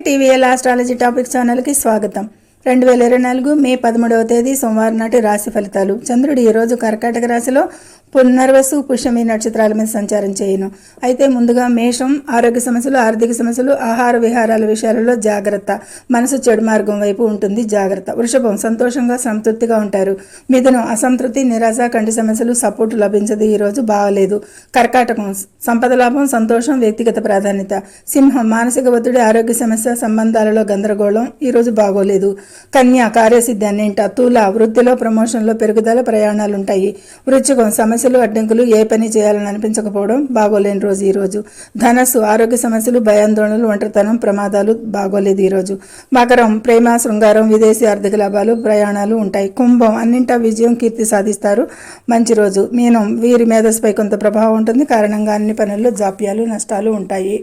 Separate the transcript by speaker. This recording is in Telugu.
Speaker 1: టీవీఎల్ ఆస్ట్రాలజీ టాపిక్ ఛానల్కి స్వాగతం. 2024 మే 13వ తేదీ సోమవారం నాటి రాశి ఫలితాలు. చంద్రుడు ఈరోజు కర్కాటక రాశిలో పునర్వసు పుష్యమి నక్షత్రాల మీద సంచారం చేయను. అయితే ముందుగా మేషం ఆరోగ్య సమస్యలు, ఆర్థిక సమస్యలు, ఆహార విహారాల విషయాలలో జాగ్రత్త. మనసు చెడు మార్గం వైపు ఉంటుంది, జాగ్రత్త. వృషభం సంతోషంగా సంతృప్తిగా ఉంటారు. మిథునం అసంతృప్తి, నిరాశ, కంటి సమస్యలు, సపోర్ట్ లభించదు, ఈరోజు బాగలేదు. కర్కాటకం సంపద లాభం, సంతోషం, వ్యక్తిగత ప్రాధాన్యత. సింహం మానసిక ఒత్తిడి, ఆరోగ్య సమస్య, సంబంధాలలో గందరగోళం, ఈరోజు బాగోలేదు. కన్య కార్యసిద్ధి అన్నింట. తుల వృత్తిలో ప్రమోషన్లో పెరుగుదల, ప్రయాణాలుంటాయి. వృశ్చికం సమస్యలు, అడ్డంకులు, ఏ పని చేయాలని అనిపించకపోవడం, బాగోలేని రోజు ఈరోజు. ధనస్సు ఆరోగ్య సమస్యలు, భయాందోళనలు, ఒంటరితనం, ప్రమాదాలు, బాగోలేదు ఈరోజు. మకరం ప్రేమ, శృంగారం, విదేశీ ఆర్థిక లాభాలు, ప్రయాణాలు ఉంటాయి. కుంభం అన్నింటా విజయం, కీర్తి సాధిస్తారు, మంచి రోజు. మీనం వీరి మేధస్సుపై కొంత ప్రభావం ఉంటుంది, కారణంగా అన్ని పనుల్లో జాప్యాలు, నష్టాలు ఉంటాయి.